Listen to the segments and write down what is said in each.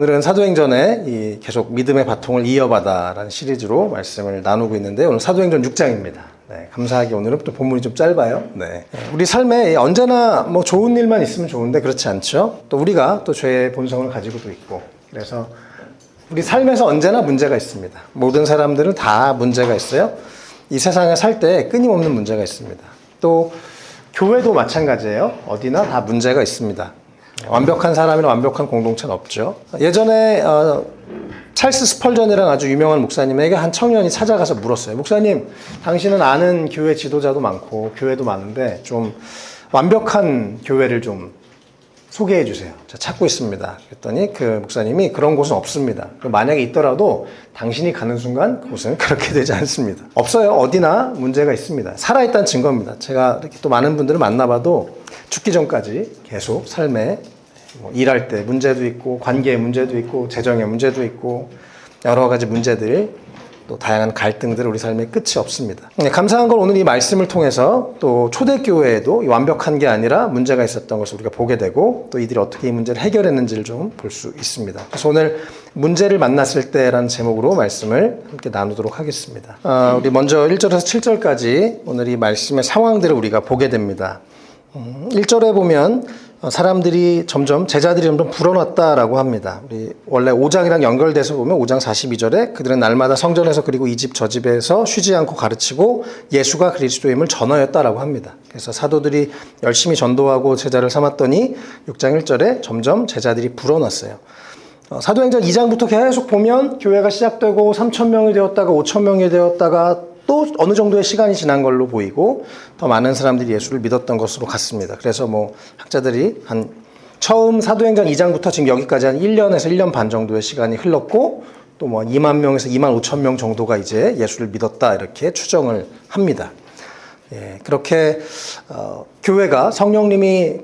오늘은 사도행전에 계속 믿음의 바통을 이어받아라는 시리즈로 말씀을 나누고 있는데 오늘 사도행전 6장입니다. 네, 감사하게 오늘은 또 본문이 좀 짧아요. 네. 우리 삶에 언제나 뭐 좋은 일만 있으면 좋은데 그렇지 않죠. 또 우리가 또 죄의 본성을 가지고도 있고 그래서 우리 삶에서 언제나 문제가 있습니다. 모든 사람들은 다 문제가 있어요. 이 세상에 살 때 끊임없는 문제가 있습니다. 또 교회도 마찬가지예요. 어디나 다 문제가 있습니다. 완벽한 사람이나 완벽한 공동체는 없죠. 예전에 찰스 스펄전이라는 아주 유명한 목사님에게 한 청년이 찾아가서 물었어요. 목사님, 당신은 아는 교회 지도자도 많고 교회도 많은데 좀 완벽한 교회를 좀 소개해 주세요. 제가 찾고 있습니다. 그랬더니 그 목사님이 그런 곳은 없습니다. 만약에 있더라도 당신이 가는 순간 그곳은 그렇게 되지 않습니다. 없어요. 어디나 문제가 있습니다. 살아있다는 증거입니다. 제가 이렇게 또 많은 분들을 만나봐도 죽기 전까지 계속 삶에 일할 때 문제도 있고 관계에 문제도 있고 재정에 문제도 있고 여러 가지 문제들 또 다양한 갈등들 우리 삶에 끝이 없습니다. 감사한 건 오늘 이 말씀을 통해서 또 초대교회에도 완벽한 게 아니라 문제가 있었던 것을 우리가 보게 되고 또 이들이 어떻게 이 문제를 해결했는지를 좀 볼 수 있습니다. 그래서 오늘 문제를 만났을 때라는 제목으로 말씀을 함께 나누도록 하겠습니다. 우리 먼저 1절에서 7절까지 오늘 이 말씀의 상황들을 우리가 보게 됩니다. 1절에 보면 사람들이 제자들이 점점 불어났다라고 합니다. 우리 원래 5장이랑 연결돼서 보면 5장 42절에 그들은 날마다 성전에서 그리고 이 집 저 집에서 쉬지 않고 가르치고 예수가 그리스도임을 전하였다라고 합니다. 그래서 사도들이 열심히 전도하고 제자를 삼았더니 6장 1절에 점점 제자들이 불어났어요. 사도행전 2장부터 계속 보면 교회가 시작되고 3,000명이 되었다가 5,000명이 되었다가 또 어느 정도의 시간이 지난 걸로 보이고 더 많은 사람들이 예수를 믿었던 것으로 같습니다. 그래서 학자들이 처음 사도행전 2장부터 지금 여기까지 한 1년에서 1년 반 정도의 시간이 흘렀고 또 2만 명에서 2만 5천 명 정도가 이제 예수를 믿었다 이렇게 추정을 합니다. 그렇게 교회가 성령님이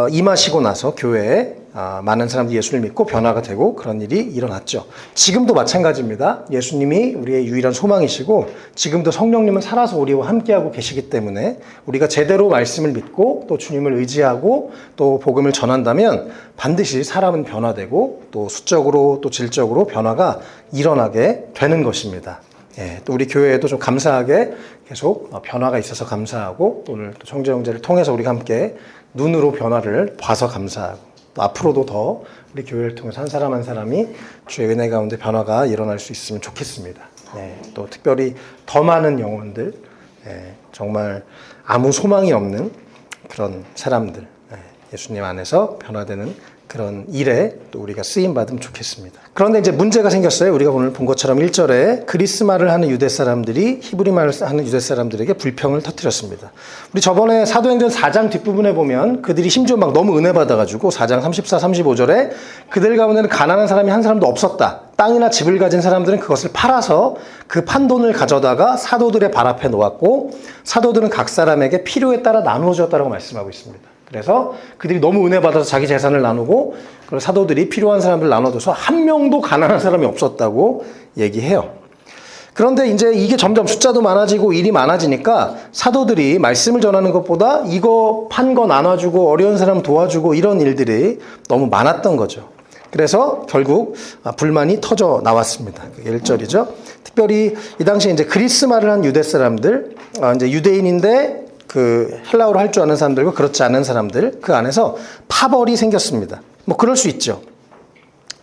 임하시고 나서 교회에 많은 사람들이 예수를 믿고 변화가 되고 그런 일이 일어났죠. 지금도 마찬가지입니다. 예수님이 우리의 유일한 소망이시고 지금도 성령님은 살아서 우리와 함께하고 계시기 때문에 우리가 제대로 말씀을 믿고 또 주님을 의지하고 또 복음을 전한다면 반드시 사람은 변화되고 또 수적으로 또 질적으로 변화가 일어나게 되는 것입니다. 또 우리 교회에도 좀 감사하게 계속 변화가 있어서 감사하고 오늘 또 청재 형제를 통해서 우리가 함께 눈으로 변화를 봐서 감사하고 또 앞으로도 더 우리 교회를 통해서 한 사람 한 사람이 주의 은혜 가운데 변화가 일어날 수 있으면 좋겠습니다. 또 특별히 더 많은 영혼들, 정말 아무 소망이 없는 그런 사람들, 예수님 안에서 변화되는 그런 일에 또 우리가 쓰임받으면 좋겠습니다. 그런데 이제 문제가 생겼어요. 우리가 오늘 본 것처럼 1절에 그리스말을 하는 유대 사람들이 히브리말을 하는 유대 사람들에게 불평을 터뜨렸습니다. 우리 저번에 사도행전 4장 뒷부분에 보면 그들이 심지어 너무 은혜 받아가지고 4장 34, 35절에 그들 가운데는 가난한 사람이 한 사람도 없었다. 땅이나 집을 가진 사람들은 그것을 팔아서 그 판돈을 가져다가 사도들의 발 앞에 놓았고 사도들은 각 사람에게 필요에 따라 나누어 줬다고 말씀하고 있습니다. 그래서 그들이 너무 은혜 받아서 자기 재산을 나누고 그리고 사도들이 필요한 사람들 나눠줘서 한 명도 가난한 사람이 없었다고 얘기해요. 그런데 이제 이게 점점 숫자도 많아지고 일이 많아지니까 사도들이 말씀을 전하는 것보다 이거 판 거 나눠주고 어려운 사람 도와주고 이런 일들이 너무 많았던 거죠. 그래서 결국 불만이 터져 나왔습니다. 그게 1절이죠. 특별히 이 당시에 이제 그리스말을 한 유대 사람들, 이제 유대인인데 그 헬라어를 할 줄 아는 사람들과 그렇지 않은 사람들 그 안에서 파벌이 생겼습니다. 그럴 수 있죠.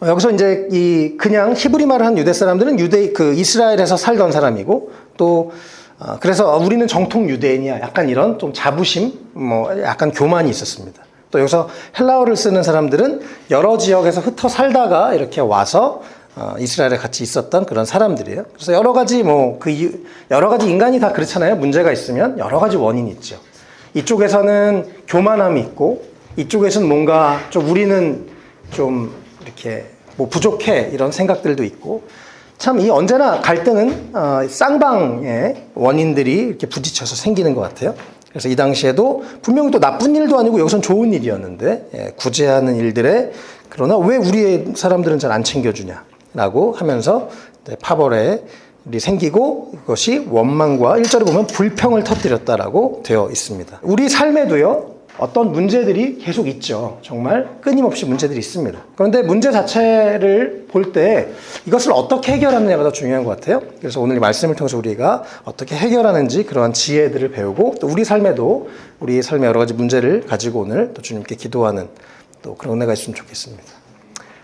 여기서 이제 그냥 히브리말을 한 유대 사람들은 이스라엘에서 살던 사람이고 또 그래서 우리는 정통 유대인이야. 약간 이런 좀 자부심, 약간 교만이 있었습니다. 또 여기서 헬라어를 쓰는 사람들은 여러 지역에서 흩어 살다가 이렇게 와서 이스라엘에 같이 있었던 그런 사람들이에요. 그래서 여러 가지 여러 가지 인간이 다 그렇잖아요. 문제가 있으면 여러 가지 원인이 있죠. 이쪽에서는 교만함이 있고 이쪽에서는 뭔가 좀 우리는 좀 이렇게 부족해 이런 생각들도 있고 참 언제나 갈등은 쌍방의 원인들이 이렇게 부딪혀서 생기는 것 같아요. 그래서 이 당시에도 분명히 또 나쁜 일도 아니고 여기선 좋은 일이었는데 구제하는 일들에 그러나 왜 우리의 사람들은 잘 안 챙겨주냐 라고 하면서 파벌에 생기고 그것이 원망과 1절에 보면 불평을 터뜨렸다라고 되어 있습니다. 우리 삶에도요 어떤 문제들이 계속 있죠. 정말 끊임없이 문제들이 있습니다. 그런데 문제 자체를 볼 때 이것을 어떻게 해결하느냐가 더 중요한 것 같아요. 그래서 오늘 이 말씀을 통해서 우리가 어떻게 해결하는지 그러한 지혜들을 배우고 또 우리 삶의 여러 가지 문제를 가지고 오늘 또 주님께 기도하는 또 그런 은혜가 있으면 좋겠습니다.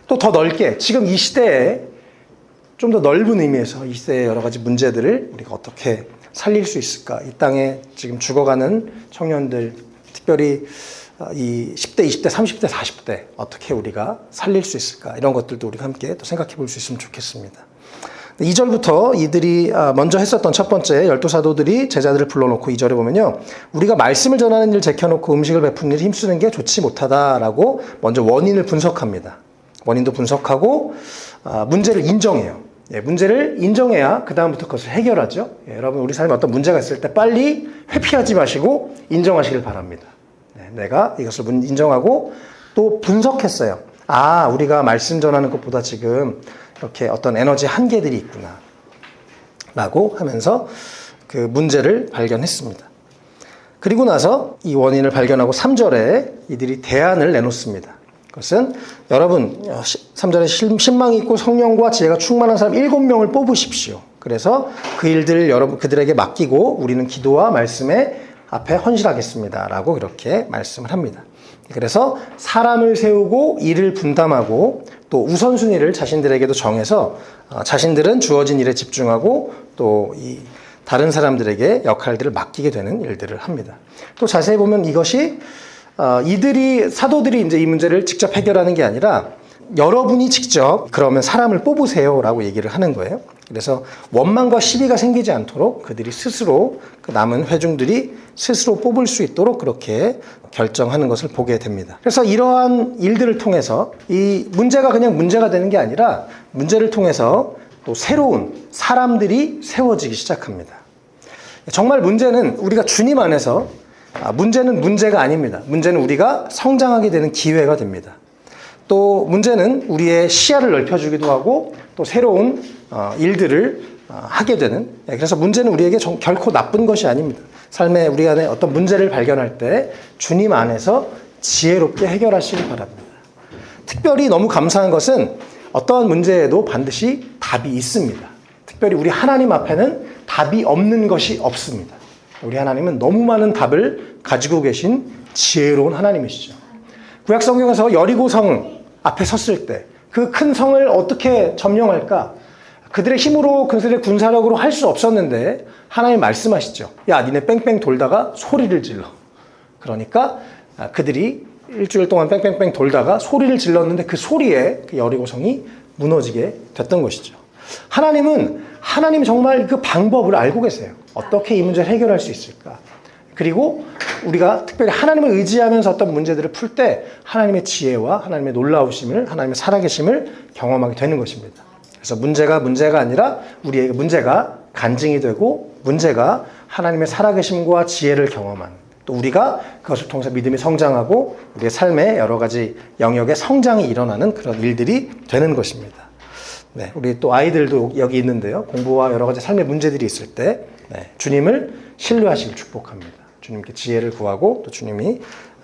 또 더 넓게 지금 이 시대에 좀 더 넓은 의미에서 이 시대의 여러 가지 문제들을 우리가 어떻게 살릴 수 있을까? 이 땅에 지금 죽어가는 청년들, 특별히 이 10대, 20대, 30대, 40대 어떻게 우리가 살릴 수 있을까? 이런 것들도 우리가 함께 또 생각해 볼 수 있으면 좋겠습니다. 2절부터 이들이 먼저 했었던 첫 번째 12사도들이 제자들을 불러놓고 2절에 보면요. 우리가 말씀을 전하는 일 제켜놓고 음식을 베푸는 일 힘쓰는 게 좋지 못하다라고 먼저 원인을 분석합니다. 원인도 분석하고 문제를 인정해요. 문제를 인정해야 그 다음부터 그것을 해결하죠. 여러분 우리 삶에 어떤 문제가 있을 때 빨리 회피하지 마시고 인정하시길 바랍니다. 내가 이것을 인정하고 또 분석했어요. 우리가 말씀 전하는 것보다 지금 이렇게 어떤 에너지 한계들이 있구나 라고 하면서 그 문제를 발견했습니다. 그리고 나서 이 원인을 발견하고 3절에 이들이 대안을 내놓습니다. 그것은 여러분 3절에 신망이 있고 성령과 지혜가 충만한 사람 7명을 뽑으십시오. 그래서 그 일들을 그들에게 맡기고 우리는 기도와 말씀에 앞에 헌신하겠습니다 라고 그렇게 말씀을 합니다. 그래서 사람을 세우고 일을 분담하고 또 우선순위를 자신들에게도 정해서 자신들은 주어진 일에 집중하고 또 이 다른 사람들에게 역할들을 맡기게 되는 일들을 합니다. 또 자세히 보면 이것이 사도들이 이제 이 문제를 직접 해결하는 게 아니라 여러분이 직접 그러면 사람을 뽑으세요 라고 얘기를 하는 거예요. 그래서 원망과 시비가 생기지 않도록 그들이 스스로 그 남은 회중들이 스스로 뽑을 수 있도록 그렇게 결정하는 것을 보게 됩니다. 그래서 이러한 일들을 통해서 이 문제가 그냥 문제가 되는 게 아니라 문제를 통해서 또 새로운 사람들이 세워지기 시작합니다. 정말 문제는 우리가 주님 안에서 문제는 문제가 아닙니다. 문제는 우리가 성장하게 되는 기회가 됩니다. 또 문제는 우리의 시야를 넓혀주기도 하고 또 새로운 일들을 하게 되는, 그래서 문제는 우리에게 결코 나쁜 것이 아닙니다. 삶에 우리 안에 어떤 문제를 발견할 때 주님 안에서 지혜롭게 해결하시기 바랍니다. 특별히 너무 감사한 것은 어떠한 문제에도 반드시 답이 있습니다. 특별히 우리 하나님 앞에는 답이 없는 것이 없습니다. 우리 하나님은 너무 많은 답을 가지고 계신 지혜로운 하나님이시죠. 구약 성경에서 여리고성 앞에 섰을 때 그 큰 성을 어떻게 점령할까? 그들의 힘으로 그들의 군사력으로 할 수 없었는데 하나님 말씀하시죠. 야, 니네 뺑뺑 돌다가 소리를 질러. 그러니까 그들이 일주일 동안 뺑뺑뺑 돌다가 소리를 질렀는데 그 소리에 그 여리고성이 무너지게 됐던 것이죠. 하나님이 정말 그 방법을 알고 계세요. 어떻게 이 문제를 해결할 수 있을까? 그리고 우리가 특별히 하나님을 의지하면서 어떤 문제들을 풀 때 하나님의 지혜와 하나님의 놀라우심을, 하나님의 살아계심을 경험하게 되는 것입니다. 그래서 문제가 아니라 우리에게 문제가 간증이 되고 문제가 하나님의 살아계심과 지혜를 경험한, 또 우리가 그것을 통해서 믿음이 성장하고 우리의 삶의 여러 가지 영역의 성장이 일어나는 그런 일들이 되는 것입니다. 네, 우리 또 아이들도 여기 있는데요. 공부와 여러 가지 삶의 문제들이 있을 때 주님을 신뢰하시길 축복합니다. 주님께 지혜를 구하고 또 주님이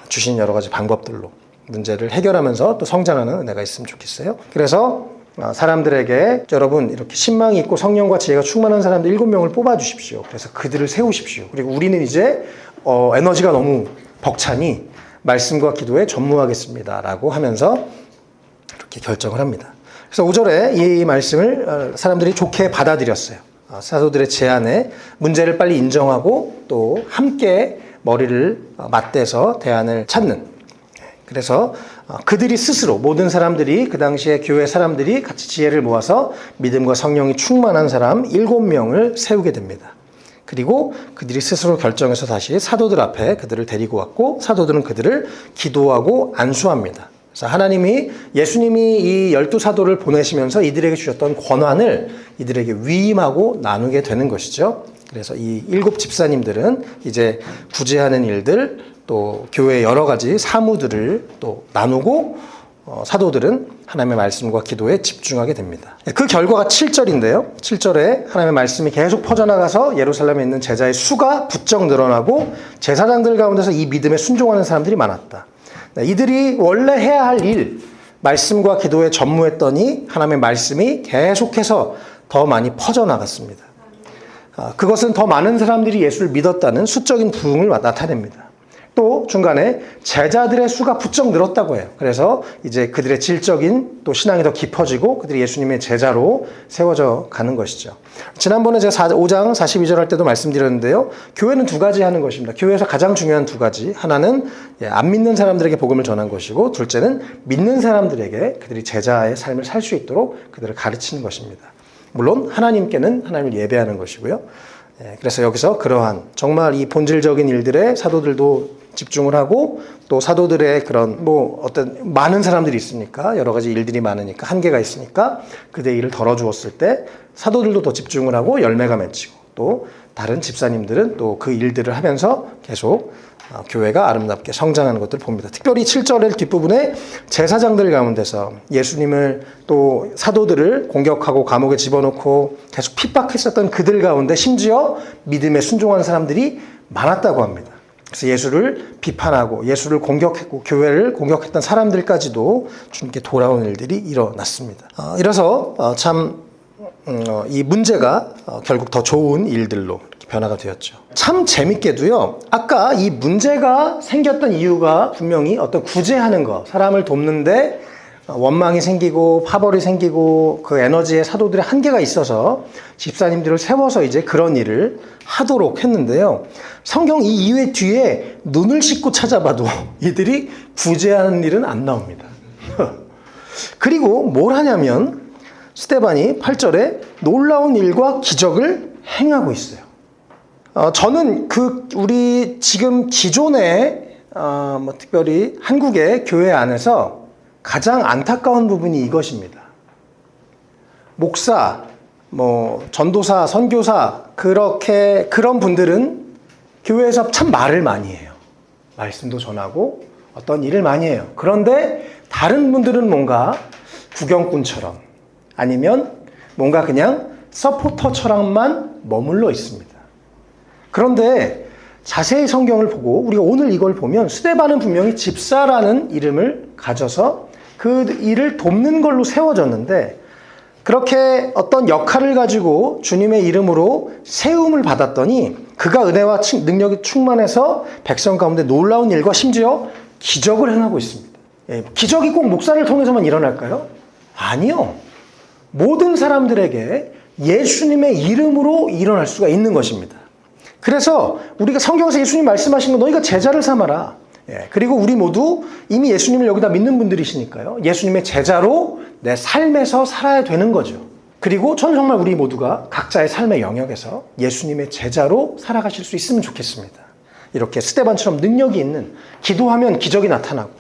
주신 여러 가지 방법들로 문제를 해결하면서 또 성장하는 은혜가 있으면 좋겠어요. 그래서 사람들에게 여러분 이렇게 신망이 있고 성령과 지혜가 충만한 사람들 7명을 뽑아주십시오. 그래서 그들을 세우십시오. 그리고 우리는 이제 에너지가 너무 벅차니 말씀과 기도에 전무하겠습니다 라고 하면서 이렇게 결정을 합니다. 그래서 5절에 이 말씀을 사람들이 좋게 받아들였어요. 사도들의 제안에 문제를 빨리 인정하고 또 함께 머리를 맞대서 대안을 찾는, 그래서 그들이 스스로 모든 사람들이 그 당시에 교회 사람들이 같이 지혜를 모아서 믿음과 성령이 충만한 사람 7명을 세우게 됩니다. 그리고 그들이 스스로 결정해서 다시 사도들 앞에 그들을 데리고 왔고 사도들은 그들을 기도하고 안수합니다. 그래서 예수님이 이 12사도를 보내시면서 이들에게 주셨던 권한을 이들에게 위임하고 나누게 되는 것이죠. 그래서 이 7 집사님들은 이제 구제하는 일들, 또 교회의 여러 가지 사무들을 또 나누고 사도들은 하나님의 말씀과 기도에 집중하게 됩니다. 그 결과가 7절인데요. 7절에 하나님의 말씀이 계속 퍼져나가서 예루살렘에 있는 제자의 수가 부쩍 늘어나고 제사장들 가운데서 이 믿음에 순종하는 사람들이 많았다. 이들이 원래 해야 할 일, 말씀과 기도에 전무했더니 하나님의 말씀이 계속해서 더 많이 퍼져나갔습니다. 그것은 더 많은 사람들이 예수를 믿었다는 수적인 부흥을 나타냅니다. 또 중간에 제자들의 수가 부쩍 늘었다고 해요. 그래서 이제 그들의 질적인 또 신앙이 더 깊어지고 그들이 예수님의 제자로 세워져 가는 것이죠. 지난번에 제가 5장 42절 할 때도 말씀드렸는데요. 교회는 두 가지 하는 것입니다. 교회에서 가장 중요한 두 가지. 하나는 안 믿는 사람들에게 복음을 전한 것이고, 둘째는 믿는 사람들에게 그들이 제자의 삶을 살 수 있도록 그들을 가르치는 것입니다. 물론 하나님께는 하나님을 예배하는 것이고요. 그래서 여기서 그러한 정말 이 본질적인 일들에 사도들도 집중을 하고, 또 사도들의 그런 어떤 많은 사람들이 있으니까, 여러 가지 일들이 많으니까, 한계가 있으니까 그들의 일을 덜어주었을 때 사도들도 더 집중을 하고 열매가 맺히고, 또 다른 집사님들은 또 그 일들을 하면서 계속 교회가 아름답게 성장하는 것들을 봅니다. 특별히 7절의 뒷부분에 제사장들 가운데서 예수님을 또 사도들을 공격하고 감옥에 집어넣고 계속 핍박했었던 그들 가운데 심지어 믿음에 순종하는 사람들이 많았다고 합니다. 그래서 예수를 비판하고 예수를 공격했고 교회를 공격했던 사람들까지도 주님께 돌아온 일들이 일어났습니다. 이래서 참 이 문제가 결국 더 좋은 일들로 변화가 되었죠. 참 재밌게도요, 아까 이 문제가 생겼던 이유가 분명히 어떤 구제하는 것, 사람을 돕는데 원망이 생기고 파벌이 생기고 그 에너지에 사도들의 한계가 있어서 집사님들을 세워서 이제 그런 일을 하도록 했는데요. 성경 이 이유의 뒤에 눈을 씻고 찾아봐도 이들이 구제하는 일은 안 나옵니다. 그리고 뭘 하냐면 스데반이 8절에 놀라운 일과 기적을 행하고 있어요. 저는 우리 지금 기존의 특별히 한국의 교회 안에서 가장 안타까운 부분이 이것입니다. 목사, 전도사, 선교사, 그런 분들은 교회에서 참 말을 많이 해요. 말씀도 전하고 어떤 일을 많이 해요. 그런데 다른 분들은 뭔가 구경꾼처럼 아니면 뭔가 그냥 서포터처럼만 머물러 있습니다. 그런데 자세히 성경을 보고 우리가 오늘 이걸 보면 스데반은 분명히 집사라는 이름을 가져서 그 일을 돕는 걸로 세워졌는데, 그렇게 어떤 역할을 가지고 주님의 이름으로 세움을 받았더니 그가 은혜와 능력이 충만해서 백성 가운데 놀라운 일과 심지어 기적을 행하고 있습니다. 기적이 꼭 목사를 통해서만 일어날까요? 아니요. 모든 사람들에게 예수님의 이름으로 일어날 수가 있는 것입니다. 그래서 우리가 성경에서 예수님 말씀하신 거, 너희가 제자를 삼아라. 그리고 우리 모두 이미 예수님을 여기다 믿는 분들이시니까요. 예수님의 제자로 내 삶에서 살아야 되는 거죠. 그리고 저는 정말 우리 모두가 각자의 삶의 영역에서 예수님의 제자로 살아가실 수 있으면 좋겠습니다. 이렇게 스데반처럼 능력이 있는, 기도하면 기적이 나타나고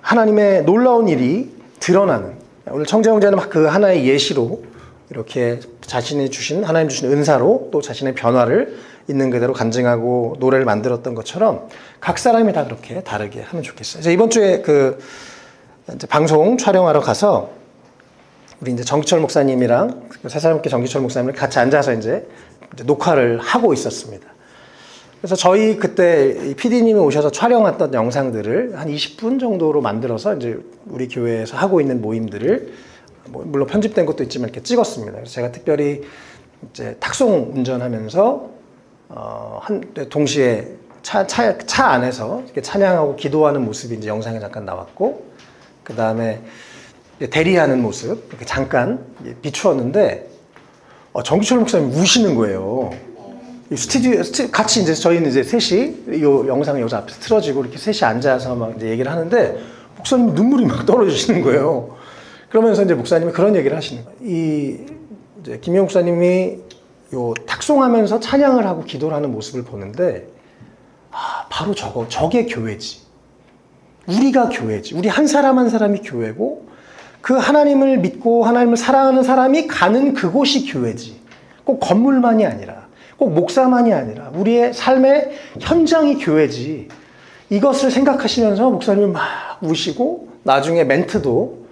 하나님의 놀라운 일이 드러나는, 오늘 청재형제는 그 하나의 예시로 이렇게 자신이 주신, 하나님 주신 은사로 또 자신의 변화를 있는 그대로 간증하고 노래를 만들었던 것처럼 각 사람이 다 그렇게 다르게 하면 좋겠어요. 이제 이번 주에 이제 방송 촬영하러 가서 우리 이제 정기철 목사님이랑 세 사람께 정기철 목사님을 같이 앉아서 이제 녹화를 하고 있었습니다. 그래서 저희 그때 PD님이 오셔서 촬영했던 영상들을 한 20분 정도로 만들어서 이제 우리 교회에서 하고 있는 모임들을 물론 편집된 것도 있지만 이렇게 찍었습니다. 그래서 제가 특별히 이제 탁송 운전하면서 동시에 차 안에서 이렇게 찬양하고 기도하는 모습이 이제 영상에 잠깐 나왔고, 그 다음에 대리하는 모습 이렇게 잠깐 비추었는데 정기철 목사님 우시는 거예요. 스튜디오 같이 이제 저희는 이제 셋이 이 영상이 여기서 앞에서 틀어지고 이렇게 셋이 앉아서 막 이제 얘기를 하는데 목사님이 눈물이 막 떨어지시는 거예요. 그러면서 이제 목사님이 그런 얘기를 하시는 거예요. 이제 김영 목사님이 탁송하면서 찬양을 하고 기도를 하는 모습을 보는데, 바로 저게 교회지. 우리가 교회지. 우리 한 사람 한 사람이 교회고, 그 하나님을 믿고 하나님을 사랑하는 사람이 가는 그곳이 교회지. 꼭 건물만이 아니라, 꼭 목사만이 아니라 우리의 삶의 현장이 교회지. 이것을 생각하시면서 목사님이 막 우시고 나중에 멘트도.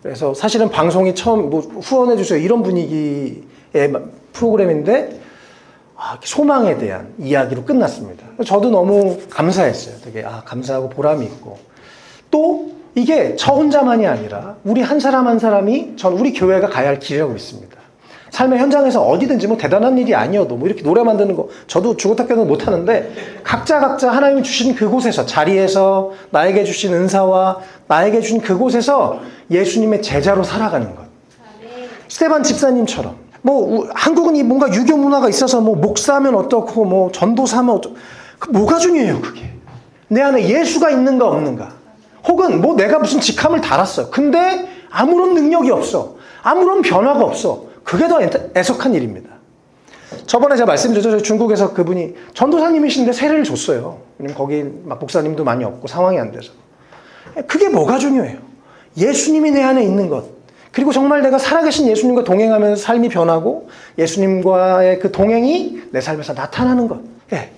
그래서 사실은 방송이 처음 뭐 후원해주세요 이런 분위기의 프로그램인데 소망에 대한 이야기로 끝났습니다. 저도 너무 감사했어요. 되게 감사하고 보람이 있고, 또 이게 저 혼자만이 아니라 우리 한 사람 한 사람이 우리 교회가 가야 할 길이라고 믿습니다. 삶의 현장에서 어디든지 뭐 대단한 일이 아니어도 뭐 이렇게 노래 만드는 거 저도 죽었다깨는 못하는데 각자 하나님이 주신 그곳에서, 자리에서 나에게 주신 은사와 나에게 주신 그곳에서 예수님의 제자로 살아가는 것. 스테반 집사님처럼 뭐 한국은 뭔가 유교 문화가 있어서 뭐 목사면 어떻고 뭐 전도사면 어쩌고, 뭐가 중요해요 그게. 내 안에 예수가 있는가 없는가, 혹은 뭐 내가 무슨 직함을 달았어 근데 아무런 능력이 없어, 아무런 변화가 없어, 그게 더 애석한 일입니다. 저번에 제가 말씀드렸죠. 저희 중국에서 그분이 전도사님이신데 세례를 줬어요. 왜냐면 거기 막 목사님도 많이 없고 상황이 안 돼서. 그게 뭐가 중요해요? 예수님이 내 안에 있는 것, 그리고 정말 내가 살아계신 예수님과 동행하면서 삶이 변하고 예수님과의 그 동행이 내 삶에서 나타나는 것.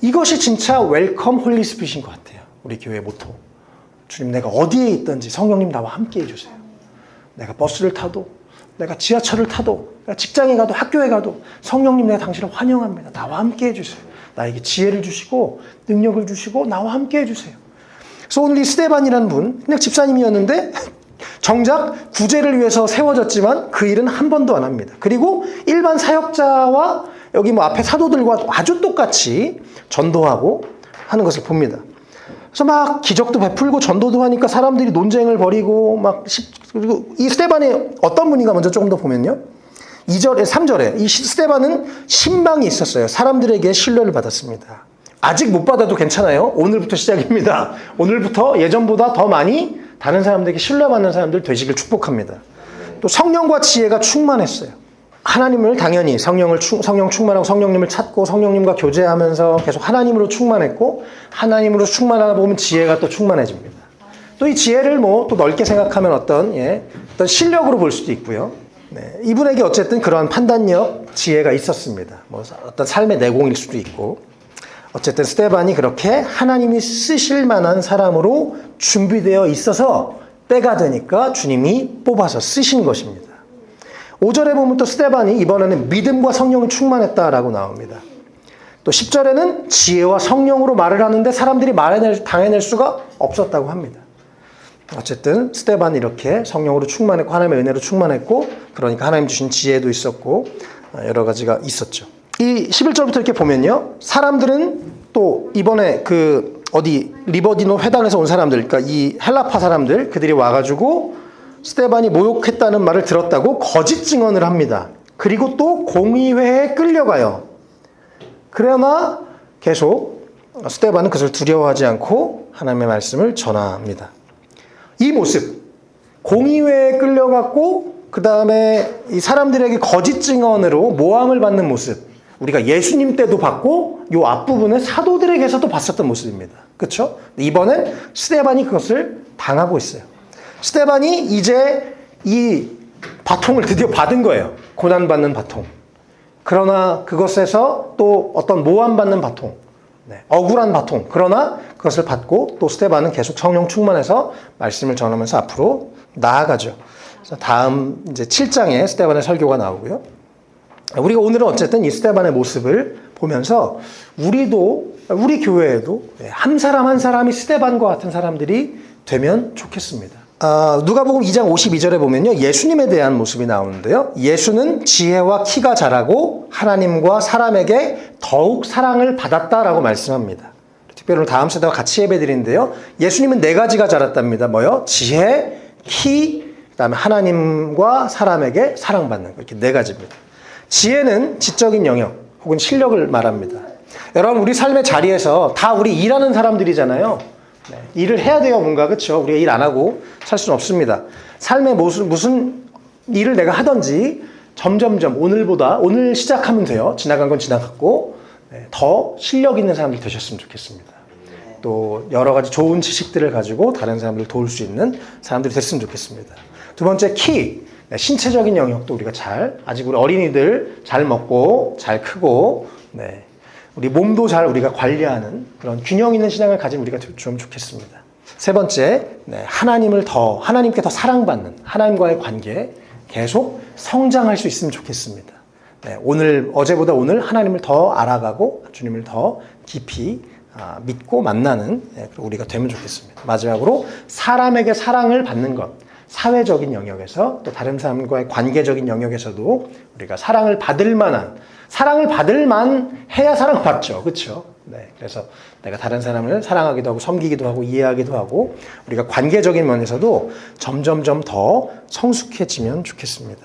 이것이 진짜 웰컴 홀리 스피릿인 것 같아요. 우리 교회 모토. 주님, 내가 어디에 있든지 성령님 나와 함께 해주세요. 내가 버스를 타도, 내가 지하철을 타도, 내가 직장에 가도, 학교에 가도 성령님, 내가 당신을 환영합니다. 나와 함께 해주세요. 나에게 지혜를 주시고 능력을 주시고 나와 함께 해주세요. 그래서 오늘 이 스데반이라는 분, 그냥 집사님이었는데 정작 구제를 위해서 세워졌지만 그 일은 한 번도 안 합니다. 그리고 일반 사역자와 여기 뭐 앞에 사도들과 아주 똑같이 전도하고 하는 것을 봅니다. 그래서 막 기적도 베풀고 전도도 하니까 사람들이 논쟁을 벌이고 그리고 이 스데반이 어떤 분인가 먼저 조금 더 보면요. 2절에 3절에 이 스데반은 신방이 있었어요. 사람들에게 신뢰를 받았습니다. 아직 못 받아도 괜찮아요. 오늘부터 시작입니다. 오늘부터 예전보다 더 많이 다른 사람들에게 신뢰받는 사람들 되시길 축복합니다. 또 성령과 지혜가 충만했어요. 하나님을 당연히 성령 충만하고 성령님을 찾고 성령님과 교제하면서 계속 하나님으로 충만했고, 하나님으로 충만하다 보면 지혜가 또 충만해집니다. 또 이 지혜를 뭐 또 넓게 생각하면 어떤 실력으로 볼 수도 있고요. 이분에게 어쨌든 그러한 판단력, 지혜가 있었습니다. 뭐 어떤 삶의 내공일 수도 있고, 어쨌든 스데반이 그렇게 하나님이 쓰실 만한 사람으로 준비되어 있어서 때가 되니까 주님이 뽑아서 쓰신 것입니다. 5절에 보면 또 스데반이 이번에는 믿음과 성령이 충만했다라고 나옵니다. 또 10절에는 지혜와 성령으로 말을 하는데 사람들이 당해낼 수가 없었다고 합니다. 어쨌든 스데반이 이렇게 성령으로 충만했고 하나님의 은혜로 충만했고, 그러니까 하나님 주신 지혜도 있었고 여러 가지가 있었죠. 이 11절부터 이렇게 보면요, 사람들은 또 이번에 리버디노 회당에서 온 사람들, 그러니까 이 헬라파 사람들, 그들이 와가지고 스데반이 모욕했다는 말을 들었다고 거짓 증언을 합니다. 그리고 또 공의회에 끌려가요. 그러나 계속 스데반은 그것을 두려워하지 않고 하나님의 말씀을 전합니다. 이 모습, 공의회에 끌려갔고 그 다음에 이 사람들에게 거짓 증언으로 모함을 받는 모습, 우리가 예수님 때도 봤고 이 앞부분에 사도들에게서도 봤었던 모습입니다. 그렇죠? 이번엔 스데반이 그것을 당하고 있어요. 스데반이 이제 이 바통을 드디어 받은 거예요. 고난받는 바통. 그러나 그것에서 또 어떤 모함받는 바통, 억울한 바통, 그러나 그것을 받고 또 스데반은 계속 성령 충만해서 말씀을 전하면서 앞으로 나아가죠. 그래서 다음 이제 7장에 스데반의 설교가 나오고요. 우리가 오늘은 어쨌든 이 스데반의 모습을 보면서 우리 교회에도 한 사람 한 사람이 스데반과 같은 사람들이 되면 좋겠습니다. 누가복음 2장 52절에 보면요, 예수님에 대한 모습이 나오는데요. 예수는 지혜와 키가 자라고 하나님과 사람에게 더욱 사랑을 받았다라고 말씀합니다. 특별히 다음 세대와 같이 예배드리는데요, 예수님은 4가지가 자랐답니다. 뭐요? 지혜, 키, 그다음에 하나님과 사람에게 사랑받는 거, 이렇게 4가지입니다. 지혜는 지적인 영역 혹은 실력을 말합니다. 여러분, 우리 삶의 자리에서 다 우리 일하는 사람들이잖아요. 일을 해야 돼요, 뭔가. 그렇죠? 우리가 일 안 하고 살 수는 없습니다. 삶에 무슨 일을 내가 하든지 점점점 오늘 시작하면 돼요. 지나간 건 지나갔고 더 실력 있는 사람들 되셨으면 좋겠습니다. 또 여러 가지 좋은 지식들을 가지고 다른 사람들을 도울 수 있는 사람들이 됐으면 좋겠습니다. 두 번째, 키. 신체적인 영역도 우리가 아직 우리 어린이들 잘 먹고 잘 크고, 우리 몸도 잘 우리가 관리하는 그런 균형 있는 신앙을 가진 우리가 좀 좋겠습니다. 세 번째, 하나님께 더 사랑받는 하나님과의 관계 계속 성장할 수 있으면 좋겠습니다. 네, 어제보다 오늘 하나님을 더 알아가고 주님을 더 깊이 믿고 만나는 우리가 되면 좋겠습니다. 마지막으로 사람에게 사랑을 받는 것, 사회적인 영역에서 또 다른 사람과의 관계적인 영역에서도 우리가 사랑을 받을 만 해야 사랑받죠. 그렇죠? 네, 그래서 내가 다른 사람을 사랑하기도 하고 섬기기도 하고 이해하기도 하고 우리가 관계적인 면에서도 점점점 더 성숙해지면 좋겠습니다.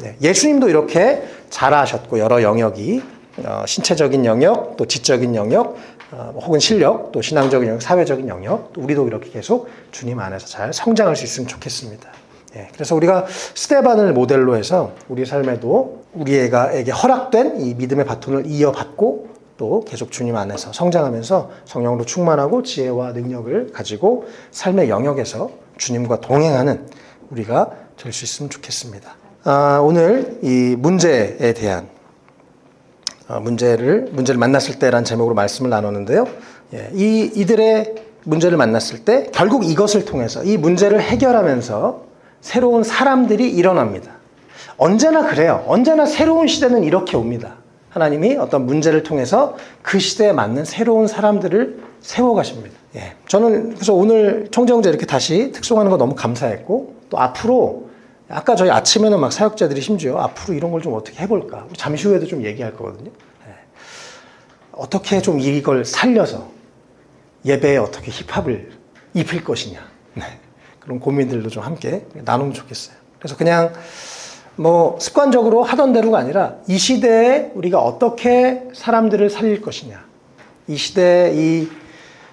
네, 예수님도 이렇게 잘하셨고 여러 영역이 신체적인 영역, 또 지적인 영역, 혹은 실력, 또 신앙적인 영역, 사회적인 영역, 또 우리도 이렇게 계속 주님 안에서 잘 성장할 수 있으면 좋겠습니다. 예, 그래서 우리가 스데반을 모델로 해서 우리 삶에도 우리에게 허락된 이 믿음의 바톤을 이어받고 또 계속 주님 안에서 성장하면서 성령으로 충만하고 지혜와 능력을 가지고 삶의 영역에서 주님과 동행하는 우리가 될 수 있으면 좋겠습니다. 오늘 이 문제에 대한 문제를 만났을 때라는 제목으로 말씀을 나눴는데요. 예, 이들의 문제를 만났을 때 결국 이것을 통해서 이 문제를 해결하면서 새로운 사람들이 일어납니다. 언제나 그래요. 언제나 새로운 시대는 이렇게 옵니다. 하나님이 어떤 문제를 통해서 그 시대에 맞는 새로운 사람들을 세워가십니다. 예, 저는 그래서 오늘 총재형제 이렇게 다시 특송하는 거 너무 감사했고 또 앞으로 아까 저희 아침에는 막 사역자들이 심지어 앞으로 이런 걸 좀 어떻게 해볼까 우리 잠시 후에도 좀 얘기할 거거든요. 예, 어떻게 좀 이걸 살려서 예배에 어떻게 힙합을 입힐 것이냐 네, 그런 고민들도 좀 함께 나누면 좋겠어요. 그래서 그냥 습관적으로 하던 대로가 아니라 이 시대에 우리가 어떻게 사람들을 살릴 것이냐, 이 시대에 이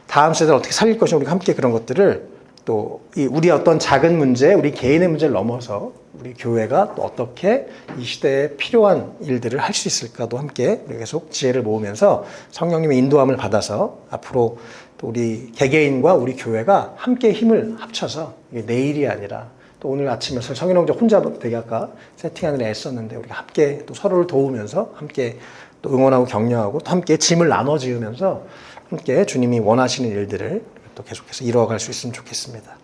다음 세대를 어떻게 살릴 것이냐, 우리가 함께 그런 것들을 또 우리의 어떤 작은 문제, 우리 개인의 문제를 넘어서 우리 교회가 또 어떻게 이 시대에 필요한 일들을 할 수 있을까도 함께 우리 계속 지혜를 모으면서 성령님의 인도함을 받아서 앞으로 또 우리 개개인과 우리 교회가 함께 힘을 합쳐서 이게 내일이 아니라 또 오늘 아침에 성인홍제 혼자 되게 아까 세팅하느라 애썼는데 우리가 함께 또 서로를 도우면서 함께 또 응원하고 격려하고 또 함께 짐을 나눠 지으면서 함께 주님이 원하시는 일들을 또 계속해서 이루어갈 수 있으면 좋겠습니다.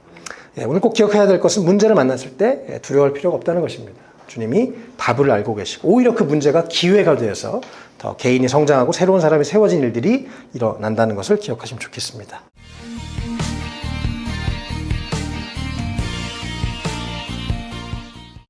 예, 오늘 꼭 기억해야 될 것은 문제를 만났을 때 두려워할 필요가 없다는 것입니다. 주님이 답을 알고 계시고 오히려 그 문제가 기회가 되어서 더 개인이 성장하고 새로운 사람이 세워진 일들이 일어난다는 것을 기억하시면 좋겠습니다.